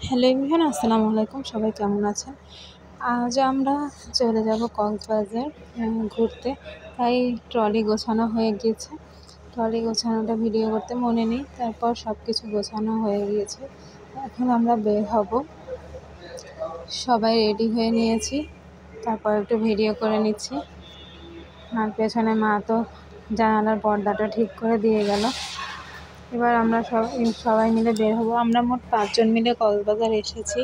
Hello everyone, আসসালামু আলাইকুম। সবাই কেমন আছেন? আজ আমরা চলে যাব কক্সবাজার ঘুরতে। তাই ট্রলি গোছানো হয়ে গিয়েছে। ট্রলি গোছানোটা ভিডিও করতে মনে নেই, তারপর সব কিছু গোছানো হয়ে গিয়েছে। এখন আমরা বের হব। সবাই রেডি হয়ে নিয়েছি, তারপর একটু ভিডিও করে নিচ্ছি। আর পেছনে মা তো জানালার পর্দাটা ঠিক করে দিয়ে গেল। এবার আমরা সবাই মিলে বের হব। আমরা মোট 5 জন মিলে কক্সবাজার এসেছি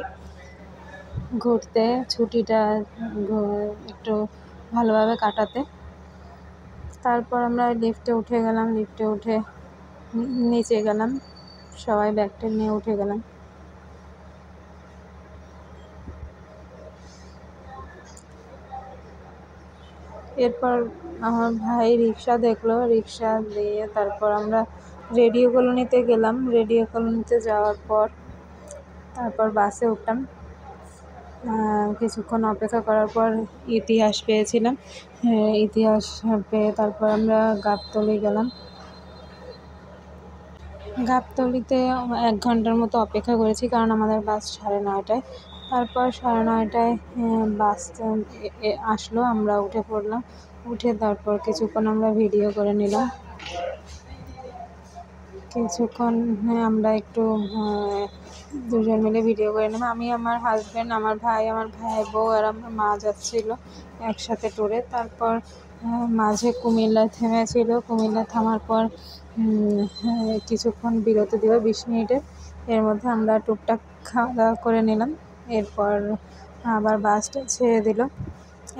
ঘুরতে, ছুটিটা একটু ভালোভাবে কাটাতে। তারপর আমরা লিফটে উঠে গেলাম, লিফটে উঠে নিচে গেলাম, সবাই ব্যাগটা নিয়ে উঠে গেলাম। এরপর আমার ভাই রিক্সা দেখলো, রিক্সা দিয়ে তারপর আমরা রেডিও কলোনিতে গেলাম। রেডিও কলোনিতে যাওয়ার পর তারপর বাসে উঠলাম। কিছুক্ষণ অপেক্ষা করার পর ইতিহাস পেয়েছিলাম। ইতিহাস পেয়ে তারপর আমরা গাবতলী গেলাম। গাবতলীতে 1 ঘন্টার মতো অপেক্ষা করেছি, কারণ আমাদের বাস 9:30টায়। তারপর 9:30টায় বাস আসলো, আমরা উঠে পড়লাম। উঠে তারপর কিছুক্ষণ আমরা ভিডিও করে নিলাম। কিছুক্ষণ আমরা একটু 2জন মিলে ভিডিও করে নিলাম। আমি, আমার হাজব্যান্ড, আমার ভাই, আমার ভাইয়ের বউ আর আমার মা যাচ্ছিল একসাথে ট্যুরে। তারপর মাঝে কুমিল্লায় থেমেছিল। কুমিল্লায় থামার পর কিছুক্ষণ বিরতি দিল 20 মিনিটের। এর মধ্যে আমরা টুকটাক খাওয়া দাওয়া করে নিলাম। এরপর আবার বাসটা ছেড়ে দিল।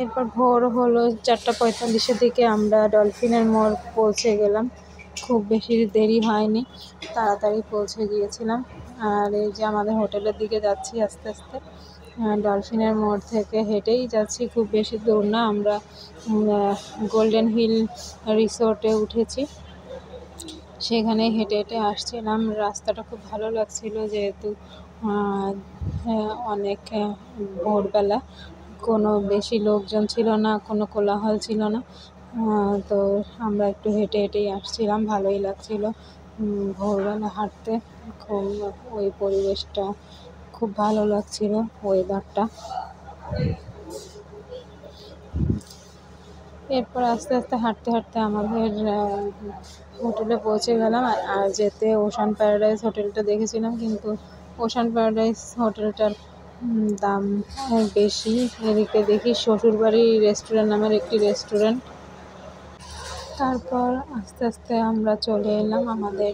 এরপর ভোর হলো 4:45-এর দিকে আমরা ডলফিনের মোড় পৌঁছে গেলাম। খুব বেশি দেরি হয়নি, তাড়াতাড়ি পৌঁছে গিয়েছিলাম। আর এই যে আমাদের হোটেলের দিকে যাচ্ছি আস্তে আস্তে। ডলফিনের মোড় থেকে হেঁটেই যাচ্ছি, খুব বেশি দূর না। আমরা গোল্ডেন হিল রিসোর্টে উঠেছি, সেখানে হেঁটে হেঁটে আসছিলাম। রাস্তাটা খুব ভালো লাগছিল, যেহেতু অনেক ভোরবেলা, কোনো বেশি লোকজন ছিল না, কোনো কোলাহল ছিল না। তো আমরা একটু হেঁটে হেঁটেই আসছিলাম, ভালোই লাগছিল ভোরবেলা হাঁটতে। খুব ওই পরিবেশটা খুব ভালো লাগছিল, ওয়েদারটা। এরপর আস্তে আস্তে হাঁটতে হাঁটতে আমাদের হোটেলে পৌঁছে গেলাম। আর যেতে ওশান প্যারাডাইস হোটেলটা দেখেছিলাম, কিন্তু ওশান প্যারাডাইস হোটেলটার দাম বেশি। এদিকে দেখি শ্বশুরবাড়ি রেস্টুরেন্ট নামের একটি রেস্টুরেন্ট। তারপর আস্তে আস্তে আমরা চলে এলাম আমাদের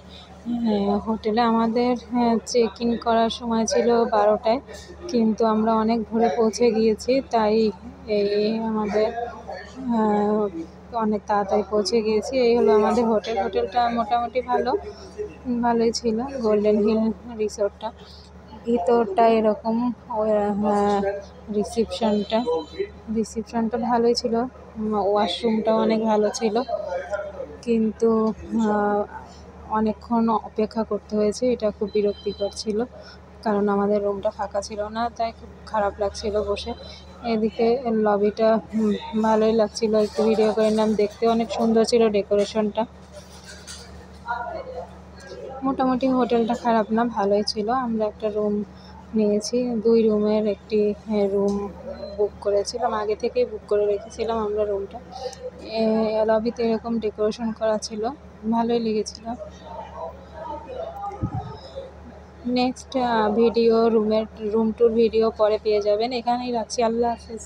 হোটেলে। আমাদের চেক ইন করার সময় ছিল 12টায়, কিন্তু আমরা অনেক ভোরে পৌঁছে গিয়েছি, তাই আমাদের অনেক তাড়াতাড়ি পৌঁছে গিয়েছি। এই হলো আমাদের হোটেলটা মোটামুটি ভালোই ছিল, গোল্ডেন হিল রিসোর্টটা। ভিতরটা এরকম, রিসিপশনটা ভালোই ছিল। ওয়াশরুমটাও অনেক ভালো ছিল, কিন্তু অনেকক্ষণ অপেক্ষা করতে হয়েছে। এটা খুব বিরক্তিকর ছিল, কারণ আমাদের রুমটা ফাঁকা ছিল না, তাই খুব খারাপ লাগছিল বসে। এদিকে লবিটা ভালোই লাগছিল, একটু ভিডিও করে নিলাম। দেখতে অনেক সুন্দর ছিল ডেকোরেশনটা। মোটামুটি হোটেলটা খারাপ না, ভালোই ছিল। আমরা একটা রুম নিয়েছি, 2 রুমের একটি রুম বুক করেছিলাম, আগে থেকেই বুক করে রেখেছিলাম আমরা রুমটা। লবিতে এরকম ডেকোরেশন করা ছিল, ভালোই লেগেছিল। Next video room tour video পরে পেয়ে যাবেন। এখানেই রাখছি, আল্লাহ হাফেজ।